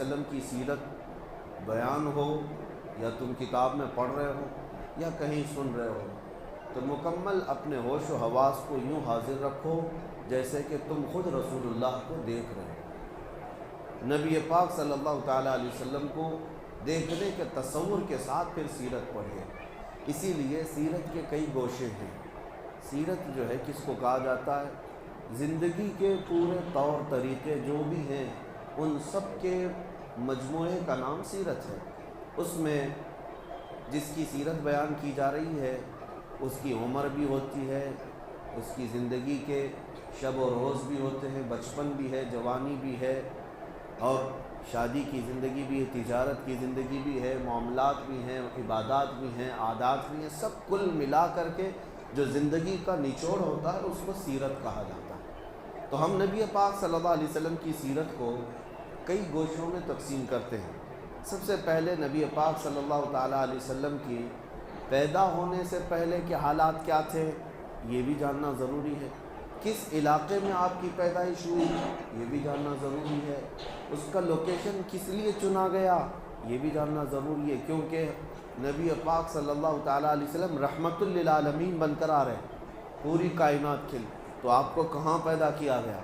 वसल्लम की सीरत बयान हो या तुम किताब में पढ़ रहे हो या कहीं सुन रहे हो, तो मुकम्मल अपने होश व हवास को यूँ हाजिर रखो जैसे कि तुम खुद रसूलुल्लाह को देख रहे हो। नबी पाक सल्लल्लाहु ताला अलैहि वसल्लम को देखने के तसव्वुर के साथ फिर सीरत पढ़िए। इसीलिए सीरत के कई गोशे हैं। सीरत जो है किसको कहा जाता है? ज़िंदगी के पूरे तौर तरीक़े जो भी हैं उन सब के मजमूए का नाम सीरत है। उसमें जिसकी सीरत बयान की जा रही है उसकी उम्र भी होती है, उसकी ज़िंदगी के शब और रोज़ भी होते हैं, बचपन भी है, जवानी भी है, और शादी की ज़िंदगी भी है, तिजारत की ज़िंदगी भी है, मामलात भी हैं, इबादत भी हैं, आदात भी हैं। सब कुल मिला कर के जो ज़िंदगी का निचोड़ होता है उसको सीरत कहा जाता है। तो हम नबी पाक सल्लल्लाहु अलैहि वसल्लम की सीरत को कई गोशों में तकसीम करते हैं। सबसे पहले नबी पाक सल्लल्लाहु ताला अलैहि वसल्लम की पैदा होने से पहले के हालात क्या थे ये भी जानना ज़रूरी है। किस इलाके में आपकी पैदाइश हुई ये भी जानना ज़रूरी है। उसका लोकेशन किस लिए चुना गया ये भी जानना ज़रूरी है, क्योंकि नबी पाक सल्लल्लाहु ताला अलैहि वसल्लम रहमतुल लिल आलमीन बनकर आ रहे हैं पूरी कायनात के लिए। तो आपको कहाँ पैदा किया गया,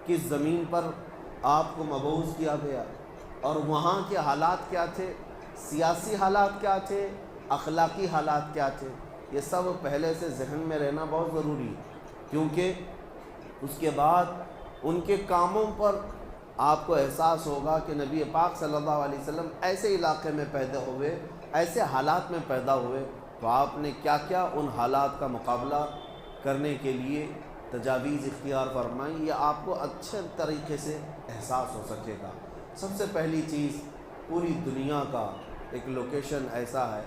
किस ज़मीन पर आपको मबऊस किया गया, और वहाँ के हालात क्या थे, सियासी हालात क्या थे, अखलाकी हालात क्या थे, ये सब पहले से जहन में रहना बहुत ज़रूरी है। क्योंकि उसके बाद उनके कामों पर आपको एहसास होगा कि नबी पाक सल्लल्लाहु अलैहि वसल्लम ऐसे इलाके में पैदा हुए, ऐसे हालात में पैदा हुए, तो आपने क्या क्या उन हालात का मुकाबला करने के लिए तजावीज़ इख्तियार फरमाई, ये आपको अच्छे तरीके से एहसास हो सकेगा। सबसे पहली चीज़, पूरी दुनिया का एक लोकेशन ऐसा है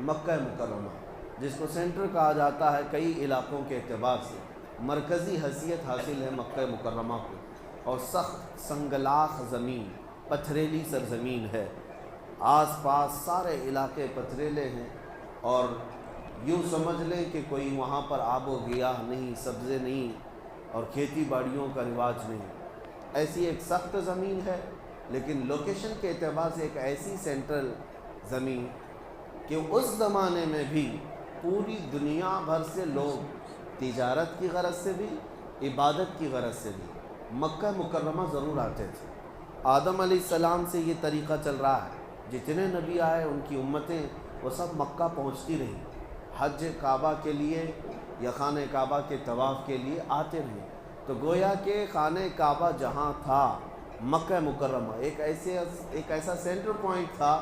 मक्का मुकर्रमा, जिसको सेंटर कहा जाता है कई इलाक़ों के एतबार से। मरकज़ी हैसियत हासिल है मक्का मुकर्रमा को, और सख्त संगलाख ज़मीन, पथरीली सरज़मीन है। आस पास सारे इलाके पथरीले हैं, और यूँ समझ लें कि कोई वहाँ पर आबो गियाह नहीं, सब्ज़े नहीं, और खेती बाड़ियों का रिवाज नहीं। ऐसी एक सख्त ज़मीन है, लेकिन लोकेशन के एतबार से एक ऐसी सेंट्रल ज़मीन कि उस ज़माने में भी पूरी दुनिया भर से लोग तिजारत की गरज से भी, इबादत की गरज से भी मक्का मुकर्रमा ज़रूर आते थे। आदम अलैहिस्सलाम से ये तरीक़ा चल रहा है, जितने नबी आए उनकी उम्मतें वो सब मक्का पहुँचती रहीं, हज काबा के लिए या खाने काबा के तवाफ़ के लिए आते रहे। तो गोया के खाने काबा जहाँ था, मक्का मुकर्रमा एक ऐसा सेंटर पॉइंट था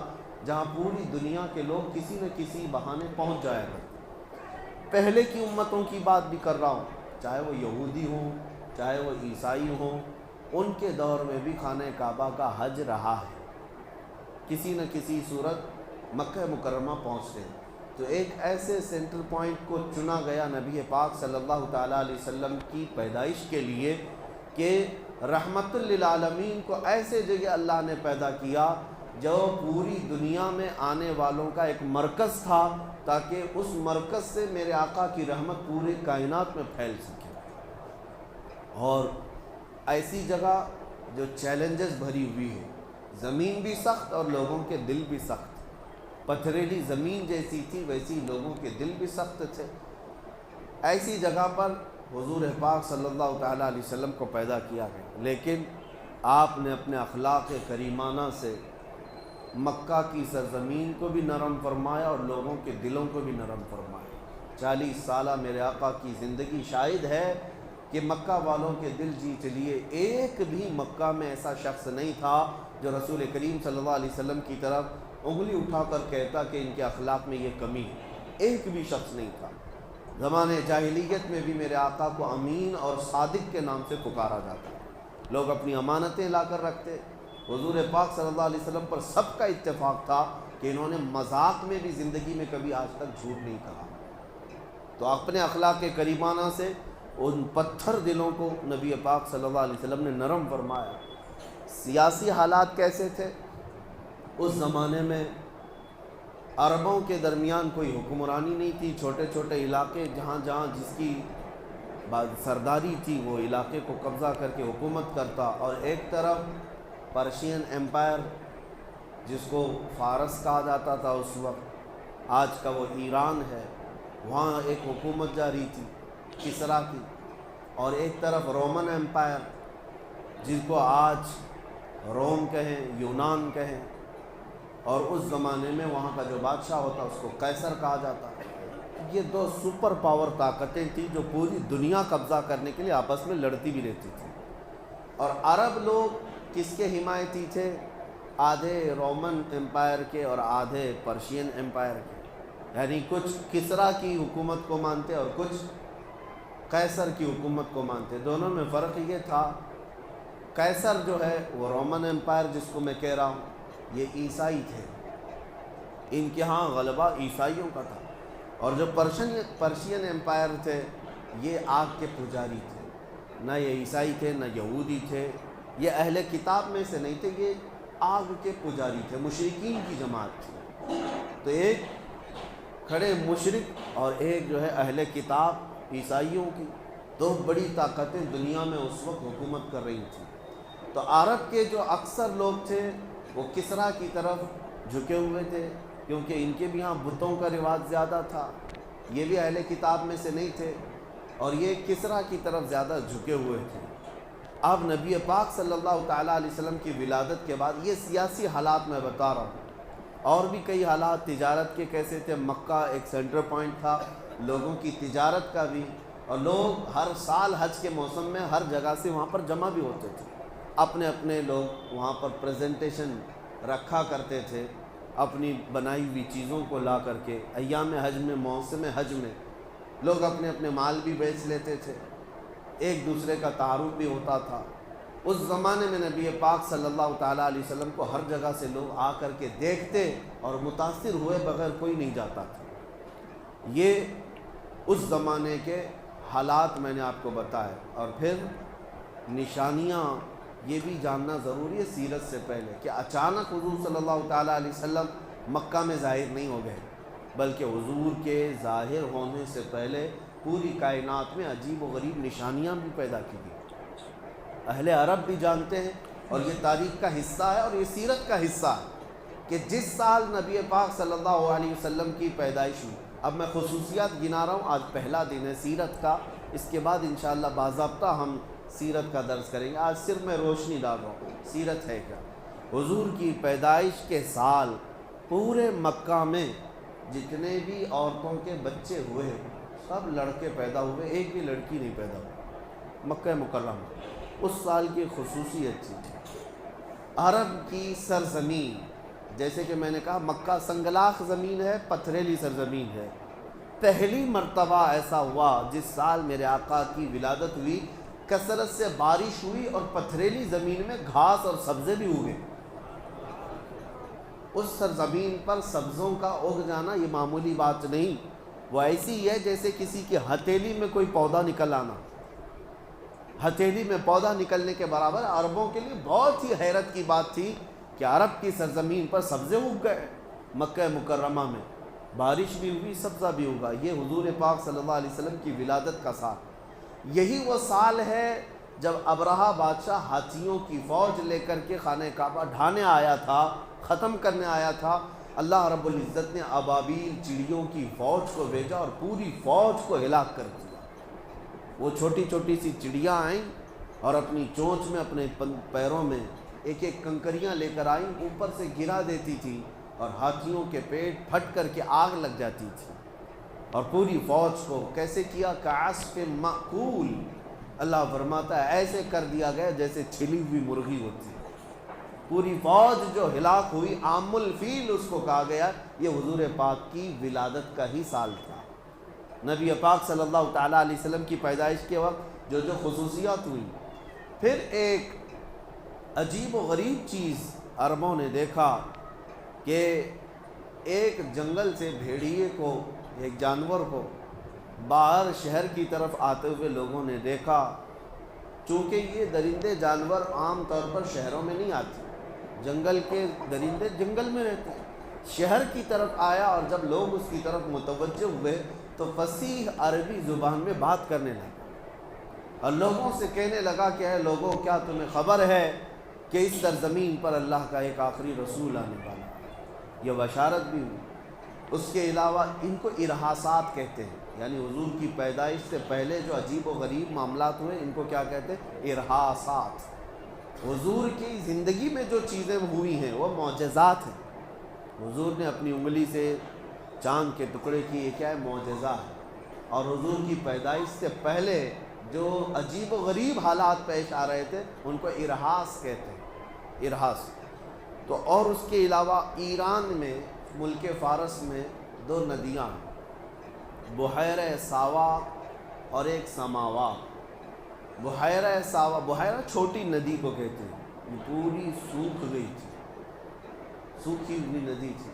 जहाँ पूरी दुनिया के लोग किसी न किसी बहाने पहुँच जाया करते। पहले की उम्मतों की बात भी कर रहा हूँ, चाहे वो यहूदी हों, चाहे वो ईसाई हों, उनके दौर में भी खाने काबा का हज रहा है, किसी न किसी सूरत मक्का मुकर्रमा पहुँचते हैं। तो एक ऐसे सेंटर पॉइंट को चुना गया नबी पाक सल्लल्लाहु ताला अलैहि वसल्लम की पैदाइश के लिए कि रहमतुल लिल आलमीन को ऐसे जगह अल्लाह ने पैदा किया जो पूरी दुनिया में आने वालों का एक मरकज़ था, ताकि उस मरकज़ से मेरे आका की रहमत पूरे कायनात में फैल सके। और ऐसी जगह जो चैलेंजेस भरी हुई है, ज़मीन भी सख्त और लोगों के दिल भी सख्त। पथरीली ज़मीन जैसी थी वैसी लोगों के दिल भी सख्त थे। ऐसी जगह पर हुज़ूर पाक सल्लल्लाहु ताला अलैहि वसल्लम को पैदा किया गया, लेकिन आपने अपने अखलाक करीमाना से मक्का की सरज़मीन को भी नरम फरमाया और लोगों के दिलों को भी नरम फरमाया। 40 साल मेरे आका की ज़िंदगी शाहिद है कि मक्का वालों के दिल जीत लिए। एक भी मक्का में ऐसा शख्स नहीं था जो रसूल करीम सल्लल्लाहु अलैहि वसल्लम की तरफ उंगली उठाकर कहता कि इनके अखलाक में ये कमी है। एक भी शख्स नहीं था। ज़माने जाहिलियत में भी मेरे आका को अमीन और सादिक के नाम से पुकारा जाता। लोग अपनी अमानतें ला कर रखते। हुज़ूर पाक सल्लल्लाहु अलैहि वसल्लम पर सबका इत्तेफाक था कि इन्होंने मजाक में भी ज़िंदगी में कभी आज तक झूठ नहीं कहा। तो अपने अखलाक के करीमाना से उन पत्थर दिलों को नबी पाक सल्लल्लाहु अलैहि वसल्लम ने नरम फरमाया। सियासी हालात कैसे थे उस ज़माने में? अरबों के दरमियान कोई हुक्मरानी नहीं थी। छोटे छोटे इलाके जहाँ जहाँ जिसकी सरदारी थी वो इलाके को कब्ज़ा करके हुकूमत करता, और एक तरफ पर्शियन एम्पायर जिसको फ़ारस कहा जाता था उस वक्त, आज का वो ईरान है, वहाँ एक हुकूमत जारी थी किसरा की, और एक तरफ रोमन एम्पायर जिसको आज रोम कहें, यूनान कहें, और उस ज़माने में वहाँ का जो बादशाह होता उसको कैसर कहा जाता। ये दो सुपर पावर ताकतें थी जो पूरी दुनिया कब्ज़ा करने के लिए आपस में लड़ती भी रहती थी। और अरब लोग किसके हिमायती थे? आधे रोमन एम्पायर के और आधे पर्शियन एम्पायर के, यानी कुछ किसरा की हुकूमत को मानते और कुछ कैसर की हुकूमत को मानते। दोनों में फ़र्क ये था, कैसर जो है वो रोमन एम्पायर जिसको मैं कह रहा हूँ, ये ईसाई थे, इनके यहाँ गलबा ईसाइयों का था। और जो पर्शियन एम्पायर थे ये आग के पुजारी थे, न ये ईसाई थे न यहूदी थे, ये अहले किताब में से नहीं थे, ये आग के पुजारी थे, मुशरिकीन की जमात थी। तो एक खड़े मुशरिक और एक जो है अहले किताब ईसाइयों की, दो बड़ी ताकतें दुनिया में उस वक्त हुकूमत कर रही थी। तो अरब के जो अक्सर लोग थे वो किसरा की तरफ झुके हुए थे, क्योंकि इनके भी यहाँ बुतों का रिवाज ज़्यादा था, ये भी अहले किताब में से नहीं थे, और ये किसरा की तरफ ज़्यादा झुके हुए थे। अब नबी पाक सल्लल्लाहु ताला अलैहि वसल्लम की विलादत के बाद ये सियासी हालात मैं बता रहा हूँ, और भी कई हालात तिजारत के कैसे थे। मक्का एक सेंटर पॉइंट था लोगों की तिजारत का भी, और लोग हर साल हज के मौसम में हर जगह से वहाँ पर जमा भी होते थे, अपने अपने लोग वहाँ पर प्रेजेंटेशन रखा करते थे अपनी बनाई हुई चीज़ों को ला करके। अय्याम हज में, मौसम हज में लोग अपने अपने माल भी बेच लेते थे, एक दूसरे का तारुफ भी होता था। उस ज़माने में नबी पाक सल्लल्लाहु ताला अलैहि वसल्लम को हर जगह से लोग आ कर के देखते और मुतासिर हुए बगैर कोई नहीं जाता था। ये उस ज़माने के हालात मैंने आपको बताए। और फिर निशानियाँ ये भी जानना ज़रूरी है सीरत से पहले कि अचानक हुज़ूर सल्लल्लाहु ताला अलैहि वसल्लम मक्का में ज़ाहिर नहीं हो गए, बल्कि हुज़ूर के ज़ाहिर होने से पहले पूरी कायनात में अजीब व गरीब निशानियाँ भी पैदा की गई। अहले अरब भी जानते हैं, और ये तारीख़ का हिस्सा है और ये सीरत का हिस्सा है कि जिस साल नबी पाक सल्लल्लाहु अलैहि वसल्लम की पैदाइश हुई, अब मैं खुसूसियात गिना रहा हूँ, आज पहला दिन है सीरत का, इसके बाद इंशाअल्लाह बाज़ाब्ता हम सीरत का दर्स करेंगे। आज सिर्फ मैं रोशनी डाल रहा हूँ सीरत है क्या। हुज़ूर की पैदाइश के साल पूरे मक्का में जितने भी औरतों के बच्चे हुए सब लड़के पैदा हुए, एक भी लड़की नहीं पैदा हुई मक्का मुकर्रमा। उस साल की खुसूसियत थी अरब की सरज़मीन, जैसे कि मैंने कहा मक्का संगलाख ज़मीन है, पथरेली सरज़मीन है। पहली मर्तबा ऐसा हुआ जिस साल मेरे आका की विलादत हुई, कसरत से बारिश हुई और पथरेली ज़मीन में घास और सब्ज़े भी उगे। उस सरज़मीन पर सब्ज़ों का उग जाना ये मामूली बात नहीं, वो ऐसी है जैसे किसी की हथेली में कोई पौधा निकल आना। हथेली में पौधा निकलने के बराबर अरबों के लिए बहुत ही हैरत की बात थी कि अरब की सरज़मीन पर सब्ज़े उग गए। मक्का मुकर्रमा में बारिश भी हुई, सब्ज़ा भी उगा। ये हुज़ूर पाक सल्लल्लाहु अलैहि वसल्लम की विलादत का साल। यही वो साल है जब अबरहा बादशाह हाथियों की फ़ौज लेकर के खाने काबा ढाने आया था, ख़त्म करने आया था। अल्लाह रब्बुल इज़्ज़त ने अबाबील चिड़ियों की फ़ौज को भेजा और पूरी फ़ौज को हिलाक कर दिया। वो छोटी छोटी सी चिड़ियाँ आईं और अपनी चोंच में, अपने पैरों में एक एक कंकरियाँ लेकर आईं, ऊपर से गिरा देती थी और हाथियों के पेट फट कर के आग लग जाती थी। और पूरी फ़ौज को कैसे किया, कास्फ़े माकूल, अल्लाह फरमाता है ऐसे कर दिया गया जैसे छिली हुई मुर्गी होती है। पूरी फ़ौज जो हिलाक हुई, आमुल फील उसको कहा गया। ये हुज़ूर पाक की विलादत का ही साल था। नबी पाक सल्लल्लाहु ताला अलैहि वसल्लम की पैदाइश के वक्त जो जो खुसूसियात हुई। फिर एक अजीब व गरीब चीज़ अरबों ने देखा कि एक जंगल से भेड़िए को, एक जानवर को बाहर शहर की तरफ आते हुए लोगों ने देखा। चूँकि ये दरिंदे जानवर आम तौर पर शहरों में नहीं आते, जंगल के दरिंदे जंगल में रहते हैं। शहर की तरफ आया और जब लोग उसकी तरफ मुतवज्जो हुए तो फसीह अरबी ज़ुबान में बात करने लगा और लोगों से कहने लगा कि है लोगों, क्या तुम्हें ख़बर है کہ اس سرزمین پر اللہ کا ایک آخری رسول آنے والا ہے، یہ بشارت بھی ہوئی۔ اس کے علاوہ ان کو ارحاسات کہتے ہیں، یعنی حضور کی پیدائش سے پہلے جو عجیب و غریب معاملات ہوئے ان کو کیا کہتے ہیں؟ ارحاسات۔ حضور کی زندگی میں جو چیزیں ہوئی ہیں وہ معجزات ہیں۔ حضور نے اپنی انگلی سے چاند کے ٹکڑے کی، یہ کیا ہے؟ معجزہ ہے۔ اور حضور کی پیدائش سے پہلے جو عجیب و غریب حالات پیش آ رہے تھے ان کو ارحاس کہتے ہیں، ارحاس۔ تو اور اس کے علاوہ ایران میں، ملک فارس میں 2 ندیاں ہیں، بحیرہ ساوا اور ایک سماوا۔ بحیرہ ساوا، بحیرہ چھوٹی ندی کو کہتے ہیں، یہ پوری سوکھ گئی تھی، سوکھی ہوئی ندی تھی،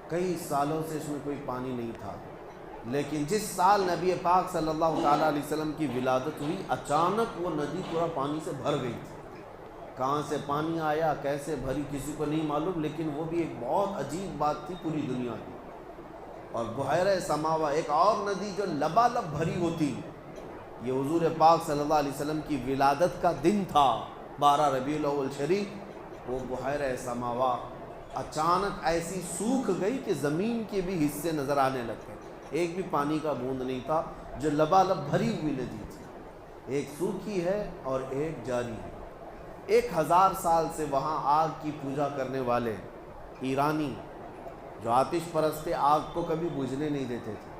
کئی سالوں سے اس میں کوئی پانی نہیں تھا۔ لیکن جس سال نبی پاک صلی اللہ تعالیٰ علیہ وسلم کی ولادت ہوئی، اچانک وہ ندی پورا پانی سے بھر گئی تھی۔ کہاں سے پانی آیا، کیسے بھری، کسی کو نہیں معلوم، لیکن وہ بھی ایک بہت عجیب بات تھی پوری دنیا کی۔ اور بحیرہ سماوا، ایک اور ندی جو لبالب بھری ہوتی، یہ حضور پاک صلی اللہ علیہ وسلم کی ولادت کا دن تھا، 12 ربیع الاول شریف۔ وہ بحیرہ سماوا اچانک ایسی سوکھ گئی کہ زمین کے بھی حصے نظر آنے لگ گئے، ایک بھی پانی کا بوند نہیں تھا، جو لبالب بھری ہوئی ندی تھی، ایک سوکھی ہے اور ایک جاری ہے۔ 1000 سال سے وہاں آگ کی پوجا کرنے والے ایرانی جو آتش پرست تھے، آگ کو کبھی بجھنے نہیں دیتے تھے،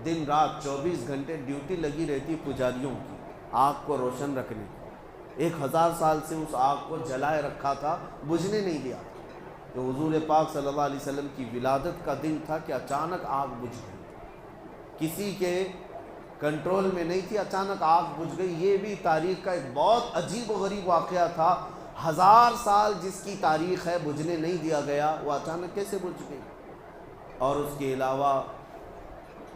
دن رات 24 گھنٹے ڈیوٹی لگی رہتی پجاریوں کی آگ کو روشن رکھنے کی۔ 1000 سال سے اس آگ کو جلائے رکھا تھا، بجھنے نہیں دیا۔ تو حضور پاک صلی اللہ علیہ وسلم کی ولادت کا دن تھا کہ اچانک آگ بجھ گئی، کسی کے کنٹرول میں نہیں تھی، اچانک آگ بجھ گئی۔ یہ بھی تاریخ کا ایک بہت عجیب و غریب واقعہ تھا، 1000 سال جس کی تاریخ ہے بجھنے نہیں دیا گیا، وہ اچانک کیسے بجھ گئی۔ اور اس کے علاوہ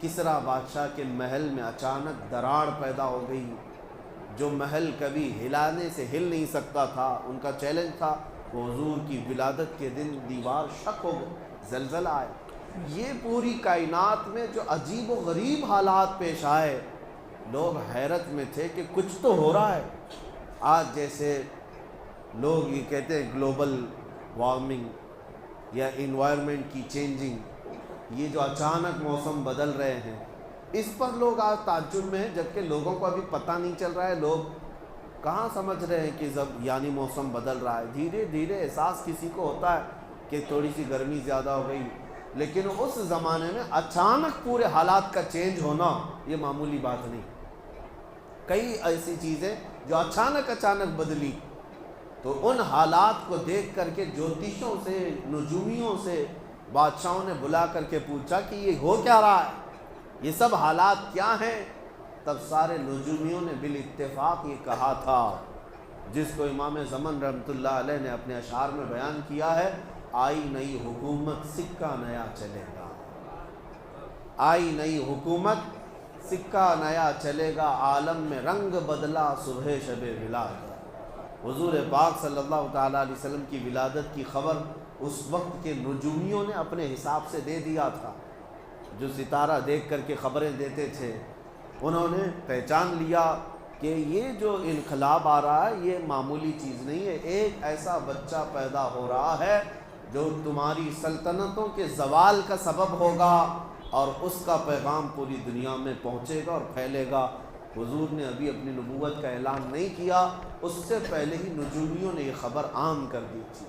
کسریٰ بادشاہ کے محل میں اچانک دراڑ پیدا ہو گئی، جو محل کبھی ہلانے سے ہل نہیں سکتا تھا، ان کا چیلنج تھا، وہ حضور کی ولادت کے دن دیوار شک ہو گئی، زلزلہ آیا۔ یہ پوری کائنات میں جو عجیب و غریب حالات پیش آئے، لوگ حیرت میں تھے کہ کچھ تو ہو رہا ہے۔ آج جیسے لوگ یہ کہتے ہیں گلوبل وارمنگ یا انوائرمنٹ کی چینجنگ، یہ جو اچانک موسم بدل رہے ہیں، اس پر لوگ آج تعجب میں ہیں، جبکہ لوگوں کو ابھی پتہ نہیں چل رہا ہے، لوگ کہاں سمجھ رہے ہیں کہ یعنی موسم بدل رہا ہے۔ دھیرے دھیرے احساس کسی کو ہوتا ہے کہ تھوڑی سی گرمی زیادہ ہو گئی، لیکن اس زمانے میں اچانک پورے حالات کا چینج ہونا یہ معمولی بات نہیں۔ کئی ایسی چیزیں جو اچانک بدلی، تو ان حالات کو دیکھ کر کے جوتیشوں سے، نجومیوں سے بادشاہوں نے بلا کر کے پوچھا کہ یہ ہو کیا رہا ہے، یہ سب حالات کیا ہیں؟ تب سارے نجومیوں نے بالاتفاق یہ کہا تھا، جس کو امام زمن رحمۃ اللہ علیہ نے اپنے اشعار میں بیان کیا ہے، آئی نئی حکومت سکہ نیا چلے گا، آئی نئی حکومت سکہ نیا چلے گا، عالم میں رنگ بدلا صبح شب ولادت۔ حضور پاک صلی اللہ تعالیٰ علیہ وسلم کی ولادت کی خبر اس وقت کے نجومیوں نے اپنے حساب سے دے دیا تھا، جو ستارہ دیکھ کر کے خبریں دیتے تھے، انہوں نے پہچان لیا کہ یہ جو انقلاب آ رہا ہے یہ معمولی چیز نہیں ہے، ایک ایسا بچہ پیدا ہو رہا ہے جو تمہاری سلطنتوں کے زوال کا سبب ہوگا، اور اس کا پیغام پوری دنیا میں پہنچے گا اور پھیلے گا۔ حضور نے ابھی اپنی نبوت کا اعلان نہیں کیا، اس سے پہلے ہی نجومیوں نے یہ خبر عام کر دی تھی۔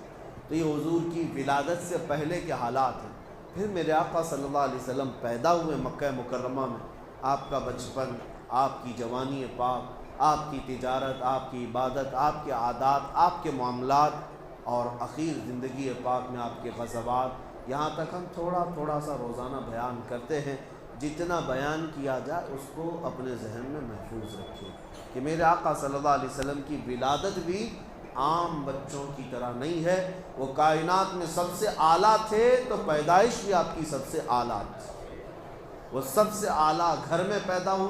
تو یہ حضور کی ولادت سے پہلے کے حالات ہیں۔ پھر میرے آقا صلی اللہ علیہ وسلم پیدا ہوئے مکہ مکرمہ میں، آپ کا بچپن، آپ کی جوانی پاک، آپ کی تجارت، آپ کی عبادت، آپ کے عادات، آپ کے معاملات، اور اخیر زندگی پاک میں آپ کے غزوات، یہاں تک ہم تھوڑا تھوڑا سا روزانہ بیان کرتے ہیں۔ جتنا بیان کیا جائے اس کو اپنے ذہن میں محفوظ رکھیں کہ میرے آقا صلی اللہ علیہ وسلم کی ولادت بھی عام بچوں کی طرح نہیں ہے، وہ کائنات میں سب سے اعلیٰ تھے، تو پیدائش بھی آپ کی سب سے اعلیٰ تھی، وہ سب سے اعلیٰ گھر میں پیدا ہوئے۔